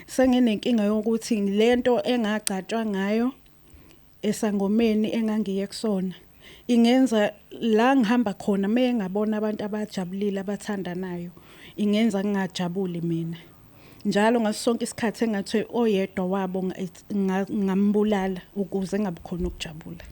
Senginenkinga yokuthi lento engagcatshwa ngayo esangomeni engangiye kusona ingenza la ngihamba khona ngabona abantu abajabulile abathandanayo ingenza ngingajabuli mina njalo ngaso sonke isikhathi engathi oyedwa wabo ngambulala ukuze ngabe khona ukujabula.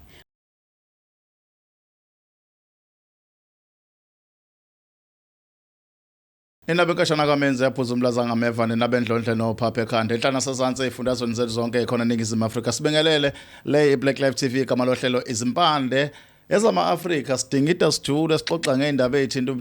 Inabekashana kaMenzi yaphuza umlaza ngameva nenabendlondle nophaphe ekhanda enhlana sazansi ezifundazweni zethu zonke ekhona eNingizimu Afrika sibingelele le iBlack Life TV igama lohlelo izimpande ezama-Afrika sidingida sijule sixoxa ngeindaba ezithinta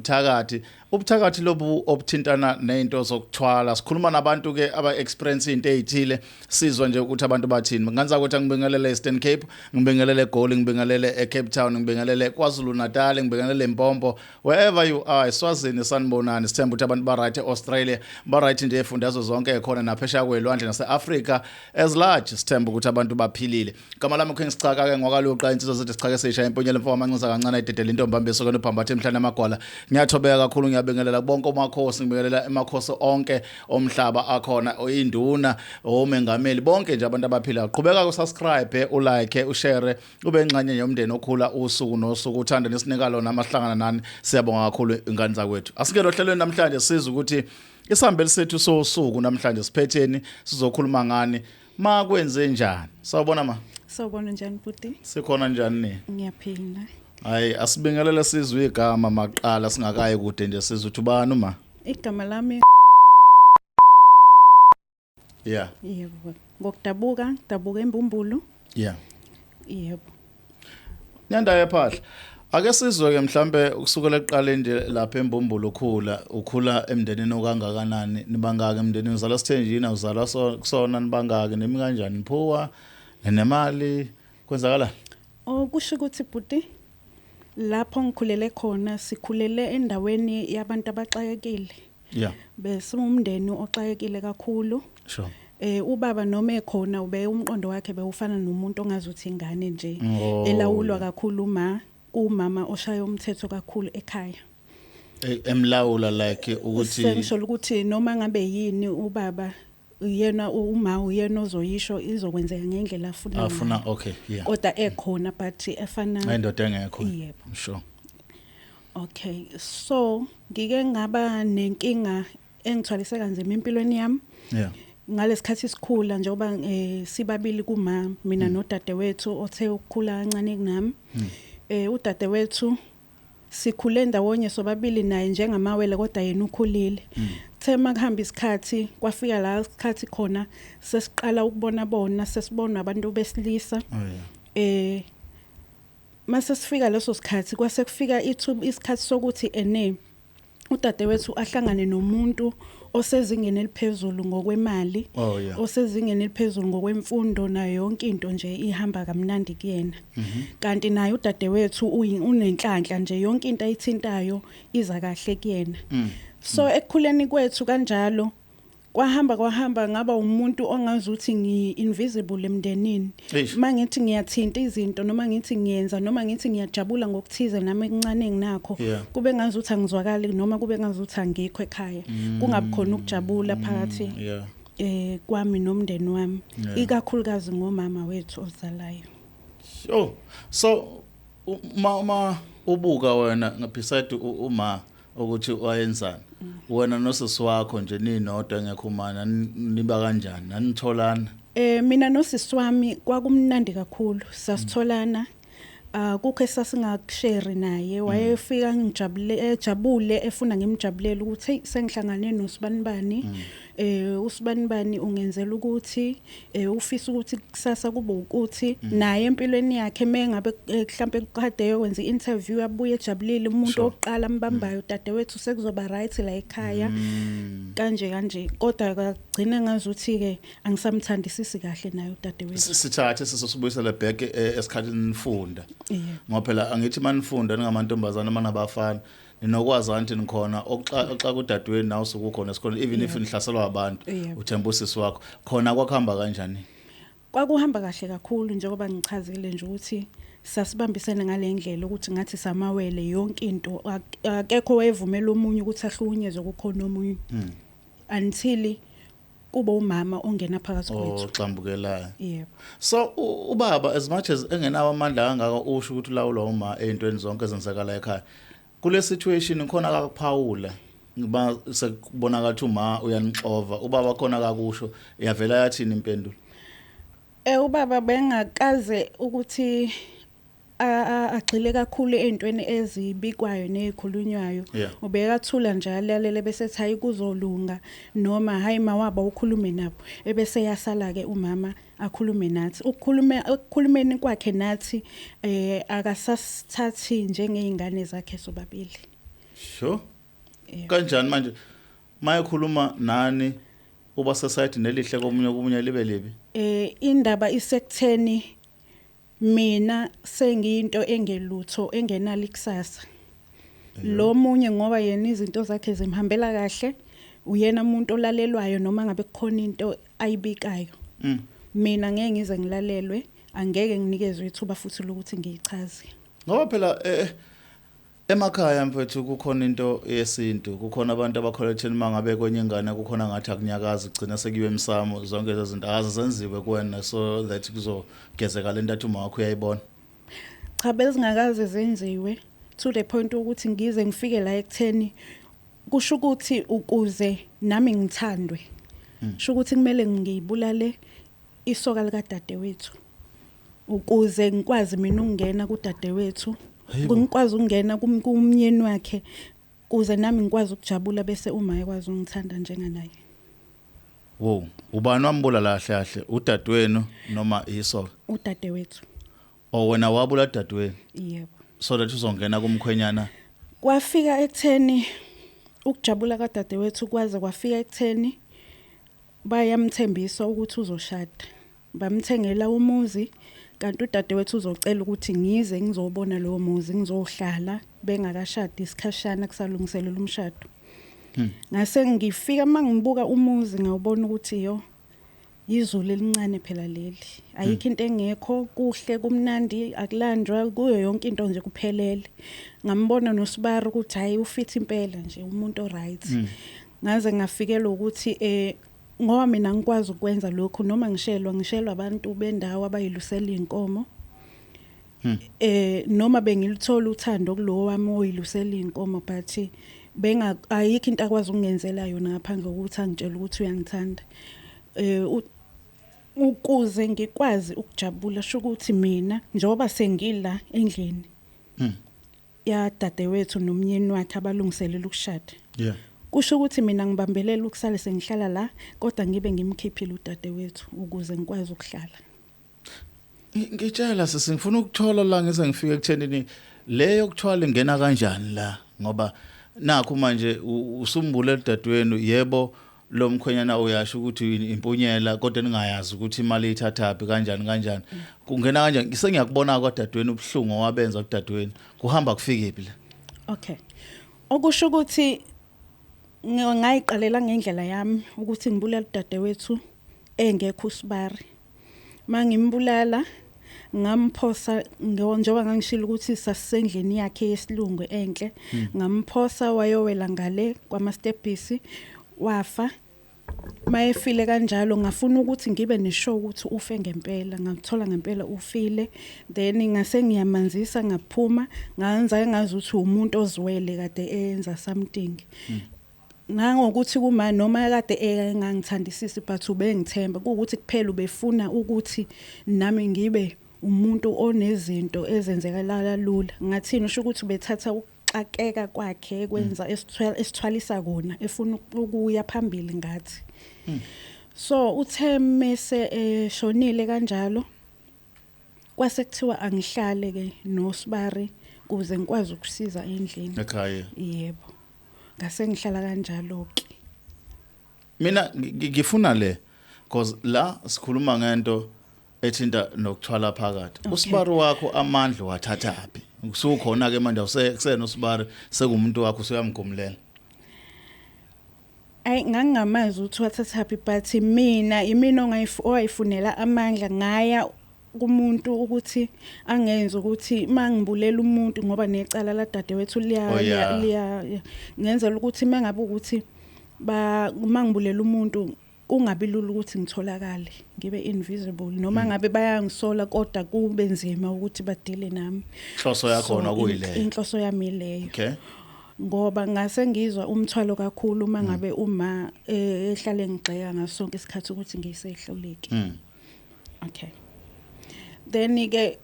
ubuthakathi lobu obuthintana nezinto zokuthwala sikhuluma nabantu ke aba-experience into ezithile sizwa nje ukuthi abantu bathini nganza ukuthi ngibingelele eStern Cape ngibingelele eGoli ngibingelele eCape Town ngibingelele KwaZulu Natal ngibingelele eMpompo wherever you are eSwazini sanibonani sithemba ukuthi abantu ba-right eAustralia ba-right nje efundazwe zonke ekhona naphesheya kwelwandle nase-Africa as large sithemba ukuthi abantu baphilile igama lami uKingsichaka ke ngwakaluqa insizwa zethu sichaka sesha empunyela mfowethu amancinza kancane ededela intombambe sokona ubhambathe emhlane amagwala ngiyathobeka kakhulu ngiyabingelela bonke omakhosi ngibingelela emakhosi onke omhlaba akhona oyinduna omengameli bonke nje abantu abaphila qhubeka ukusubscribe ulike ushare ube ingxenye yomndeni okhula usuku nosuku uthanda nesinikalo namahlangana nani siyabonga kakhulu ingane zakwethu asingelo hlelweni namhlanje sizwe ukuthi isihambeli sethu sosuku namhlanje siphetheni sizokhuluma ngani ma kwenze njani sawubona ma Sawubona njani buti? Sikhona njani ni? Ngiyaphila. Hayi asibingelele sizwe igama maqala singakayi kude nje sizwe uthi ubani uma? Igama lami Yeah. yebo. Ngokudabuka eMbumbulu. Yeah. Yebo. Nyanda yaphahla. Ake sizwe ke mhlambe ukusukela eqaleni nje lapha eMbumbulu ukhula emndenini okangakanani nibangaka emndenini uzalwa sithenjini uzalwa kusona nibangaka nemi kanjani niphuwa nemali kwenzakala? Kusho ukuthi buti lapho ngikhulele khona sikhulele endaweni yabantu abaxakekile. Yeah. Bese umndeni oxakekile kakhulu. Sure. Ubaba noma ekhona ube umqondo wakhe bewufana nomuntu ongazuthi ingane nje elawulwa kakhulu umama oshaya umthetho kakhulu ekhaya. Emlawula like ukuthi sengisho ukuthi noma ngabe yini ubaba uyena uyena ozoyisho izokwenzeka ngendlela afuna okay yeah kodwa ekhona but efana indoda engekho yebo sure okay so ngike ngaba nenkinga engithwalise kanzima empilweni yami yeah ngalesikhathi isikhula njengoba sibabili kuma mina nodadewethu othe ukukhula kancane kunami udadewethu sikhule ndawonye sobabili naye njengamawele kodwa yena ukhulile thema kuhamba isikhathi kwafika la isikhathi khona sesiqala ukubona sesibona abantu besilisa mase sifika leso sikhathi kwase kufika isikhathi sokuthi udadewethu ahlangane nomuntu osezingeni eliphezulu ngokwemali osezingeni eliphezulu ngokwemfundo nayo yonke into nje ihamba kamnandi kuyena kanti naye udadewethu unenhlanhla nje yonke into ayithintayo iza kahle kuyena so ekukhuleni kwethu kanjalo kwahamba ngaba umuntu ongazuthi ngi-invisible emndenini mangithi ngiyathinta izinto noma ngithi ngiyenza noma ngithi ngiyajabula ngokuthize nami ekuncane enginakho kube ngazuthi angizwakali noma kube ngazuthi angikho ekhaya kungabi khona ukujabula phakathi kwami nomndeni wami ikakhulukazi ngomama wethu ozalayo. So mama ubuka wena beside uma ukuthi wayenzani wena nosisi wakho nje ninodwa ngekhumana niba kanjani nanitholana? Mina nosisi wami kwakumnandi kakhulu sasitholana kukho esasingakushare naye wayefika ngijabule efuna ngimjabulela ukuthi hey sengihlangane noSibanibani uSibanibani ungenzela ukuthi ufisa ukuthi kusasa kube ukuthi naye empilweni yakhe mengabe mhlambe kade yokwenza i-interview abuye ejabulile umuntu oqala ambambayo dadewethu sekuzoba right la ekhaya kanje kodwa kagcina ngazuthi ke angisamthandisisi kahle naye udadewethu sithathe sisosibuyisela back esikhathini nifunda ngoba phela angithi manifunda ningamantombazana manabafana ninokwazi anti nikhona oxa kudadweni nawo sukukhona sikhona even if nihlaselwa abantu uthemba usisi wakho khona kwakuhamba kanjani? Kwakuhamba kahle kakhulu njengoba ngichazile nje ukuthi sasibambisene ngalendlela ukuthi ngathi samawele yonke into akekho wayevumela umunye ukuthi ahlukunyezwe kukhona omunye until kuba umama ongena phakathi kwethu. Xambukelayo. Yebo. So ubaba as much as engenawo amandla kangaka usho ukuthi ulawula uma ezintweni zonke ezenzakala ekhaya. Kule situation khona akakuphawula. Ngiba sekubonakala ukuthi uma uyanixova ubaba khona akakusho yavela yathini impendulo. Ubaba bengakaze ukuthi agxile kakhulu ezintweni ezibikwayo nezikhulunywayo. Ubekathula njalo lalele bese hayi kuzolunga noma hayi mawaba ukhulume nabo ebese yasala ke umama akhulume nathi. Ukukhulumeni kwakhe nathi akasasithathi njengezingane zakhe sobabili. Sure. Kanjani manje mayekhuluma nani uba society nelihle komunye libe libi? Indaba isekutheni mina sengiyinto engelutho engenalo ikusasa. Lo munye ngoba yena izinto zakhe zimhambela kahle uyena umuntu olalelwayo noma ngabe kukhona into ayibikayo. Mina ngeke ngize ngilalelwe, angeke nginikezwe ithuba futhi lokuthi ngiyichaze. Ngoba phela emakhaya mfethu kukhona into yesintu, kukhona abantu abakholelwa ekutheni mangabe kwenye ingane kukhona ngathi akunyakaza igcina sekuyiwe emsamo zonke lezi zinto azenziwe kuwena so that kuzogezeka lento athi uma wakho uyayibona. Cha bezingakaze zenziwe to the point ukuthi ngize ngifike la ekutheni kusho ukuthi ukuze nami ngithandwe. Sho ukuthi kumele ngiyibulale isoka lika dadewethu ukuze ngikwazi mina ukungena kudadewethu. Ngikwazi ukungena kumnyeni wakhe kuze nami ngikwazi ukujabula bese uma ekwazi ungithanda njenganaye. Wow, ubani wambula lahle kahle udadewenu noma isoka? Udadewethu. Wena wabula dadewenu? Yebo. So that uzongena kumkhwenyana. Kwafika ekutheni ukujabula kadadewethu kwaze kwafika ekutheni bayamthembisa ukuthi uzoshada. Bamthengela umuzi kanti udadewethu uzocela ukuthi ngize ngizobona lo muzi ngizohlala bengakashadi isikhashana kusalungiselela umshado. Ngase ngifika mangibuka umuzi ngawubona ukuthi izulu elincane phela leli. Ayikho into engekho kuhle kumnandi akulandwa kuyo yonke into nje kuphelele. Ngambona noSibari ukuthi hayi ufit impela nje umuntu oright. Ngaze ngafikela ukuthi ngoba mina ngikwazi ukwenza lokho noma ngishelwa abantu bendawo abayilusela inkomo. Noma bengilithola uthando kulowo wami oyilusela inkomo but ayikho into akwazi ukungenzela yona ngaphandle kokuthi angitshela ukuthi uyangithanda. Ukuze ngikwazi ukujabula sho ukuthi mina njengoba sengila endlini ya dadewethu nomnyeni wakhe abalungiselela ukushada. Kusho ukuthi mina ngibambelela ukusale sengihlala la kodwa ngibe ngimkhiphile udadewethu ukuze ngikwazi ukuhlala. Ngitshela sesingifuna ukuthola la ngize ngifike ekuthenini leyo kuthwala ingena kanjani la ngoba nakho manje usumbule dadewenu yebo lo mkhwenyana uyasho ukuthi impunyela kodwa ningayazi ukuthi imali ithathaphi kanjani kungena kanjani ngisengiyakubona kwadadewenu ubhlungu owabenza kudadewenu kuhamba kufikephi la. Okay, okusho ukuthi ngayiqalela ngendlela yami ukuthi ngibulala udadewethu engekho uSibari. Mangimbulala ngamphosa njengoba ngangishilo ukuthi sasendlini yakhe yesilungu enhle. Ngamphosa wayowela ngale kwamastepisi wafa. Mayefile kanjalo ngafuna ukuthi ngibe neshow ukuthi ufe ngempela ngathola ngempela ufile then ngase ngiyamanzisa ngaphuma ngazi ukuthi umuntu oziwele kade enza something. Nangokuthi kuma noma kade engangithandisisi but ubengithemba ukuthi kuphela ubefuna ukuthi nami ngibe umuntu onezinto ezenzekala lula. Ngathini usho ukuthi ubethatha ukuxakeka kwakhe kwenza esithwalisa kona efuna ukuya phambili ngathi. So uthe mase shonile kanjalo kwase kuthiwa angihlale ke noSibari kuze ngikwazi ukusiza endlini ekhaya. Yebo. Ngase ngihlala kanjalo ke. Mina ngifuna le because la sikhuluma ngento ethinta nokuthwala phakathi. uSibari wakho amandla wathathaphi? Usukhona ke manje kusena uSibari sekumuntu wakho usuyamgomlela. Ngangamazi ukuthi wathathaphi but mina imina owayifunela amandla ngaya kumuntu ukuthi angenze ukuthi mangibulela umuntu ngoba necala la dadewethu liya ngenzela ukuthi mangabe ukuthi mangibulela umuntu kungabi lula ukuthi ngitholakale ngibe invisible noma ngabe bayangisola kodwa kube nzima ukuthi badile nami. Inhloso yakho khona kuyileyo. Inhloso yami ileyo. Okay. Ngoba ngase ngizwa umthwalo kakhulu mangabe uma ehlale ngigxeka ngasonke isikhathi ukuthi ngisehluleki. Okay. Then ke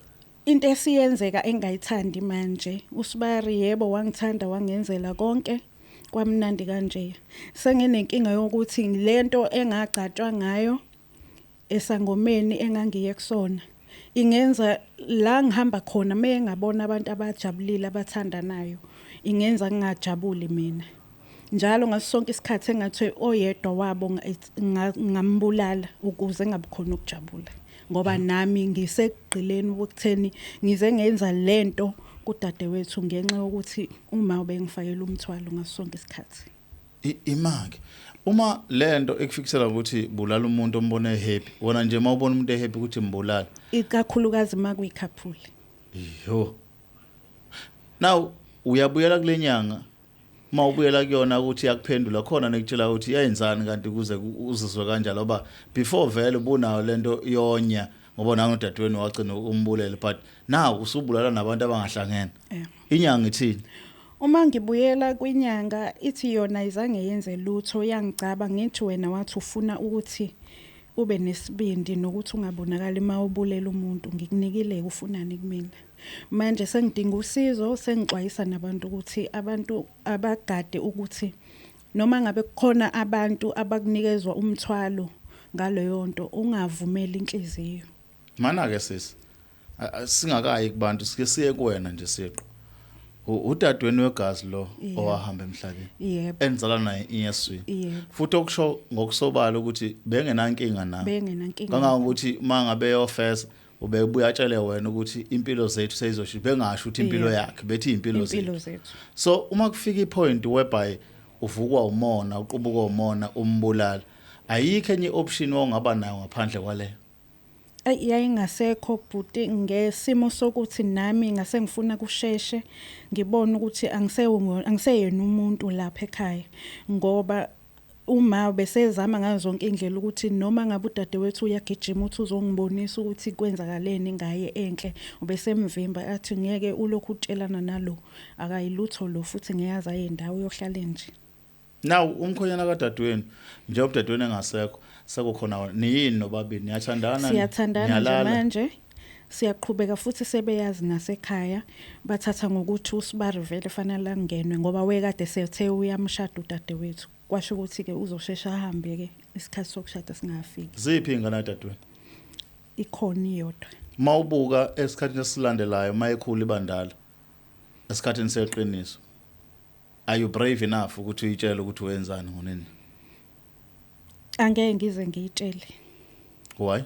into esiyenzeka engayithandi manje uSibari yebo wangithanda wangenzela konke kwamnandi kanje. Senginenkinga yokuthi lento engagcatshwa ngayo esangomeni engangiye kusona ingenza la ngihamba khona mengabona abantu abajabulile abathandanayo ingenza ngingajabuli mina. Njalo ngasonke isikhathi engathi oyedwa wabo ngambulala ukuze ngabukhona ukujabula. Ngoba nami ngisekugqileni ukutheni ngize ngenza lento kudadewethu ngenxa yokuthi uma ubengifakela umthwalo ngasonke isikhathi. Imake uma lento ekufikisela ukuthi bulala umuntu ombone happy wona nje mawubona umuntu happy ukuthi mbulala ikakhulukazi makuyikhaphuli. Yo. Now uyabuyela kulenyanga mawubuyela kuyona ukuthi yakuphendula khona nekutshela ukuthi yayenzani kanti kuze uzizwe kanjalo ngoba before vele ubunayo lento yonya ngoba nanga udadewenu wagcina umbulele but now usubulala nabantu abangahlangene. Inyanga ithini? Uma ngibuyela kwinyanga ithi yona izange yenze lutho yangicaba ngithi wena wathi ufuna ukuthi ube nesibindi nokuthi ungabonakala mawubulela umuntu ngikunikile ufunani kumina. Manje sengidinga usizo sengixwayisa nabantu ukuthi abantu abagade ukuthi noma ngabe kukhona abantu abakunikezwa umthwalo ngaleyo nto ungavumeli inhliziyo. Mana ke sisi singakayi kubantu sike siye kuwena nje siqo. Udadweni wegazi lo owahamba emhlabeni. Yebo. Enzala naye inyeswi. Futhi okusho ngokusobala ukuthi bengenankinga nawe. Bengenankinga. Kangangokuthi mangabe yofesa ubebuya atshele wena ukuthi impilo zethu seyizosho bengasho ukuthi impilo yakhe bethi impilo zethu. So uma kufika ipoint whereby uvukwa umona uqubuka umona umbulala ayikho enye option ongaba nayo ngaphandle kwale. Yayingasekho bhuti ngesimo sokuthi nami ngase ngifuna kusheshe ngibona ukuthi angiseyena umuntu lapha ekhaya ngoba uma besezama ngazo zonke indlela ukuthi noma ngabe udadewethu uyagijima uthi uzongibonisa ukuthi kwenzakaleni ngaye enhle ubesemvimba athi ngeke ulokhu utshelana nalo akayilutho lo futhi ngiyazi ayendawo yohlala nje. Now umkhonyana kadadewenu nje udadewenu engasekho sekukhona niyini nobabili niyathandana siyathandana manje siyaqhubeka futhi sebeyazi nasekhaya bathatha ngokuthi uSibari vele fanele angenwe ngoba wekade sethe uyamshada udadewethu kwasho ukuthi ke uzoshesha ahambe ke isikhathi sokushada singafiki. Ziphi ingane dadewenu? Ikhona iyodwa. Mawubuka esikhathini esilandelayo mayekhulu ibandala esikhathini seqiniso are you brave enough ukuthi uyitshele ukuthi wenzani ngonini? Angeke ngize ngiyitshele. Why?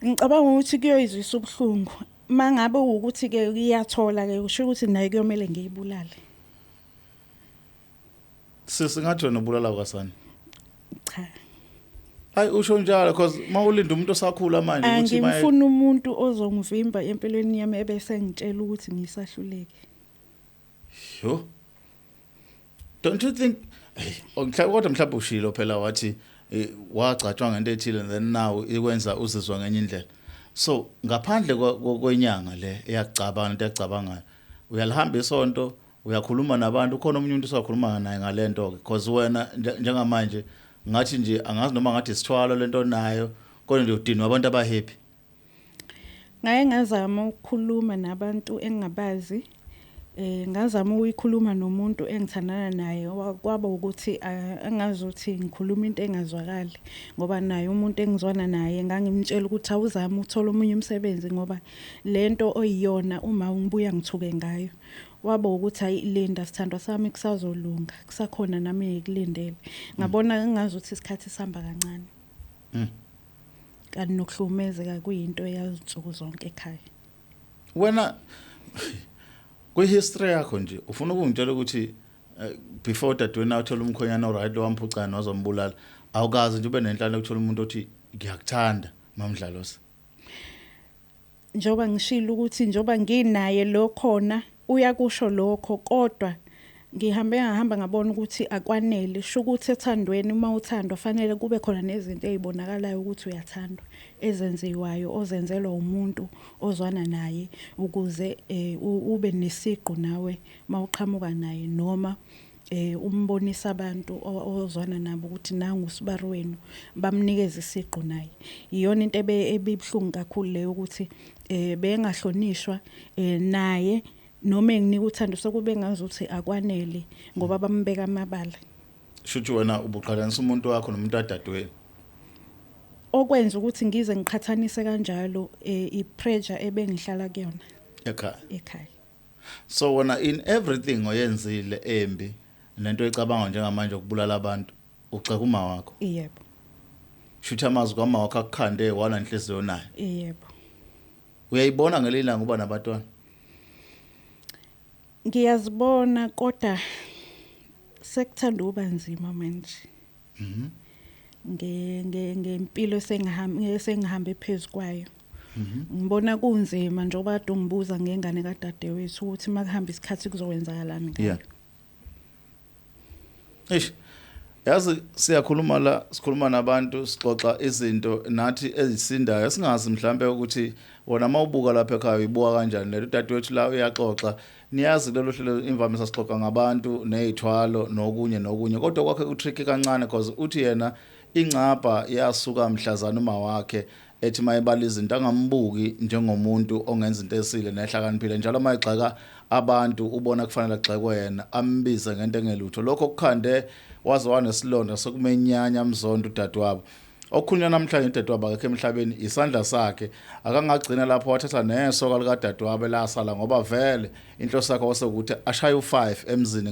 Ngicabanga ukuthi kuyoyizwisa ubuhlungu mangabe ukuthi ke iyathola ke usho ukuthi naye kuyomela ngiyibulale. Singathi nobulala kwasani? Cha. Hayi usho njalo because mawulinda umuntu osakhula manje ukuthi ngifuna umuntu ozongivimba empilweni yami ebese ngitshela ukuthi ngisahluleke. Yo. Don't you think kodwa mhlawumbe ushilo phela wathi wagcatshwa ngento ethile then now ikwenza uzizwa ngenye indlela. So ngaphandle kwenyanga le eyacabana into ecabangayo uyalihamba isonto uyakhuluma nabantu khona umuntu usakhuluma naye ngalento ke because wena njengamanje ngathi nje angazi noma ngathi isithwalo lento nayo kodwa nje udinwa abantu abahappy. Ngaye ngazama ukukhuluma nabantu engabazi ngazama ukuyikhuluma nomuntu engithandana naye kwaba ukuthi angazuthi ngikhuluma into engazwakali ngoba naye umuntu engizwana naye ngangimtshela ukuthi awuzama uthola umunye umsebenzi ngoba lento oyiyona uma ungibuya ngithuke ngayo waba ukuthi ayilinda sithandwa sami kusazolunga kusakhona nami ngikulindele ngabona engazuthi isikhathi sihamba kancane kanti nokuhlumezeka kuyinto eyazinsuku zonke ekhaya. Wena kwi-history yakho nje ufuna ukungitshela ukuthi before dadewenu athola umkhonyana oright lo wamphucana wazombulala awukazi nje ube nenhlalo ukuthola umuntu othi ngiyakuthanda mamdlalosi? Njoba ngishilo ukuthi njoba nginaye lo khona uyakusho lokho kodwa ngihamba ngabona ukuthi akwanele sho ukuthi ethandweni uma uthandwa fanele kube khona nezinto ezibonakalayo ukuthi uyathandwa ezenziwayo ozenzelwa umuntu ozwana naye ukuze ube nesiqu nawe mawuqhamuka naye noma umbonisa abantu ozwana nabo ukuthi nangu uSibari wenu bamnikeza isiqu naye iyona into ebibhlungu kakhulu leyo ukuthi bengahlonishwa naye noma enginika uthando sokube ngazuthi akwanele ngoba bambeka amabala shuthi wena ubuqhalanisa umuntu wakho nomuntu adadweni okwenza ukuthi ngize ngiqhathanise kanjalo ipressure ebengihlala kuyona ekhaya so wena in everything oyenzile embi lento ecabanga njengamanje ukubulala abantu uceka uma wakho yebo shuthi amazwi kwama wakho akukhande wala inhliziyo nayo yebo uyayibona ngelilanga uba nabatwana ngiyazibona kodwa sekuthanda uba nzima manje ngempilo sengihambe phezukwayo ngibona kunzima njengoba kade ungibuza ngengane kadadewethu ukuthi makuhamba isikhathi kuzowenzakalani ngayo yazi sikhuluma nabantu sixoxa izinto nathi ezisindayo singazi mhlambe ukuthi wona mawubuka lapha ekhaya uyibuka kanjani le dadewethu la uyaxoxa niyazi lelo hlelo imvamisa sixoxa ngabantu nezithwalo nokunye kodwa kwakhe utricky kancane because uthi yena ingcapha yasuka mhlazana uma wakhe ethi mayebala izinto angambuki njengomuntu ongenza into esile nehlakaniphile njalo mayigxeka abantu ubona kufanele agxekwe yena ambize ngento engelutho lokho kukhande waze wanesilonda sokumenyanya mzondo udadewabo okukhulunywa namhlanje udadewabo akekho emhlabeni isandla sakhe akangagcina lapho wathatha nesoka lika dadewabo lasala ngoba vele inhloso yakhe wasokuthi ashaye u5 emzini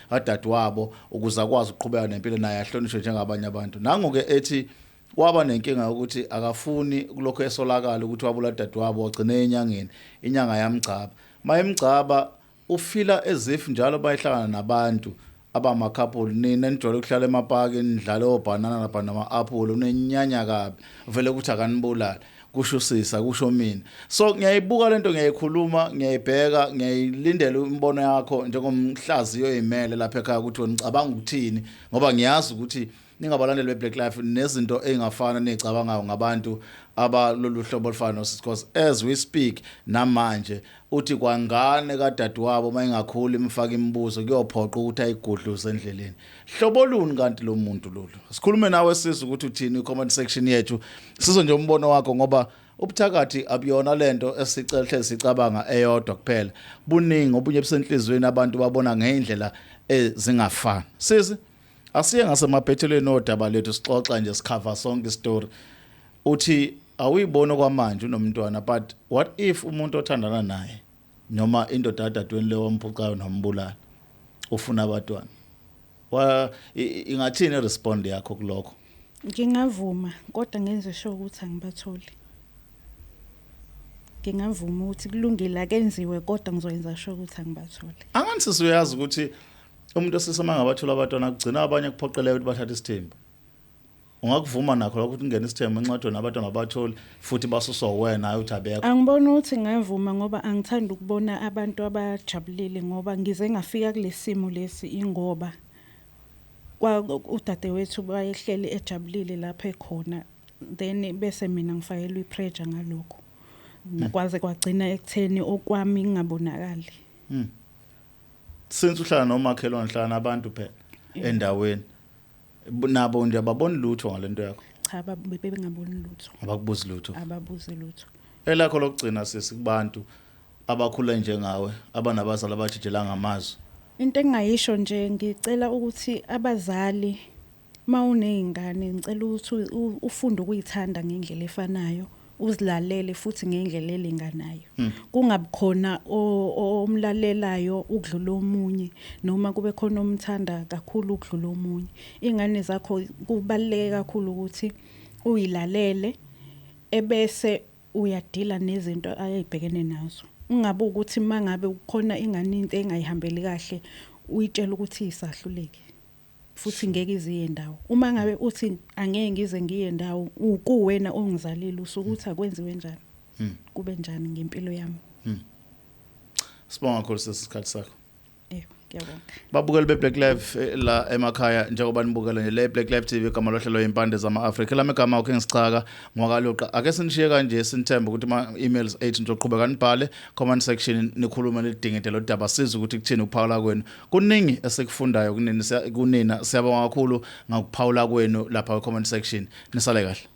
kadadewabo ukuze akwazi ukuqhubeka nempilo naye ahlonishwe njengabanye abantu nangoke ethi waba nenkinga ukuthi akafuni kulokho esolakala ukuthi wabula dadewabo wagcine enyangeni inyanga yamgcaba mayemgcaba ufila as if njalo bayihlangana nabantu abamakhapuli nina nijole ukuhlala emapaki nidlala obanana lapha nama-apple unenyanya kabi vele ukuthi akanibulala kusho usisa kusho mina so ngiyayibuka lento ngiyayikhuluma ngiyayibheka ngiyayilindela imbono yakho njengomhlaziyo oyimele lapha ekhaya ukuthi unicabanga ukuthini ngoba ngiyazi ukuthi ningabalandeli beBlack Life nezinto engafana nezicabangayo ngabantu abalolu hlobo olufana because as we speak namanje uthi kwangane kadadewabo mayingakhuli imfaka imibuzo kuyophoqa ukuthi ayigudluze endleleni hlobo luni kanti lo muntu lolu sikhulume nawe sisi ukuthi uthini i-comment section yethu sizo nje umbono wakho ngoba ubuthakathi abuyona lento esicela sicabanga eyodwa kuphela buningi obunye busenhlizweni abantu babona ngeindlela ezingafani sisi asiye ngasemaphethelweni odaba lethu sixoxa nje sikhava sonke istory uthi awuyibona kwamanje unomntwana but what if umuntu othandana naye noma indoda dadweni leyo omphucayo nombulala ufuna abantwana ingathini irespond yakho kuloko ngingavuma kodwa ngenze sure ukuthi angibatholi ngingavuma ukuthi kulungile akenziwe kodwa ngizoyenza sure ukuthi angibatholi angani sisuyazi ukuthi umuntu osisema ngabathola abantwana kugcina abanye kuphoqeleyo ukuthi bathathe isithembu ungakuvuma nakho ukuthi ungene isithembu encwadweni abantwana abatholi futhi basuswa wena ayi uthi abekho angibona ukuthi ngavuma ngoba angithandi ukubona abantu abajabulile ngoba ngize ngafika kulesimo lesi ingoba udadewethu bayehleli ejabulile lapha ekhona then bese mina ngifakelwe ipressure ngalokho nakwaze kwagcina ekutheni okwami ngingabonakali since uhlala nomakhelwane hlala nabantu phela endaweni nabo nje ababoni lutho ngalento yakho cha bebengaboni lutho abakubuzi lutho ababuze lutho elakho lokugcina sisi kubantu abakhula njengawe abanabazali abajijela ngamazwi into engayisho nje ngicela ukuthi abazali mawunezingane ngicela ukuthi ufunde ukuyithanda ngendlela efanayo uzilalele futhi ngendlela elinganayo kungabikhona omlalelayo ukudlula omunye noma kube khona omthanda kakhulu ukudlula omunye ingane zakho kubaleke kakhulu ukuthi uyilalele ebese uyadila nezinto ayibhekene nazo ungabe ukuthi mangabe ukhona ingane into engayihambeli kahle uyitshela ukuthi isahluleke futhi ngeke iziye ndawo uma ngabe uthi angeke ngize ngiye ndawo ukuwena ongizalile usukuthi akwenziwe njani kube njani ngempilo yami sibonga kakhulu sesikhathi sakho yebo babukeli be-Black Live la emakhaya njengoba nibukela nje le Black Live TV igama lohlelo impande zama-Afrika lami igama ukhe ngisichaka ngwakaloqa ake sinishiye kanje sinithembe ukuthi ama-emails ethu nizoqhubeka nibhale comment section nikhuluma nidingide lo daba siza ukuthi kuthini ukuphawula kwenu kuningi esikufundayo kunina siyabonga kakhulu ngakuphawula kwenu lapha ku comment section nisale kahle.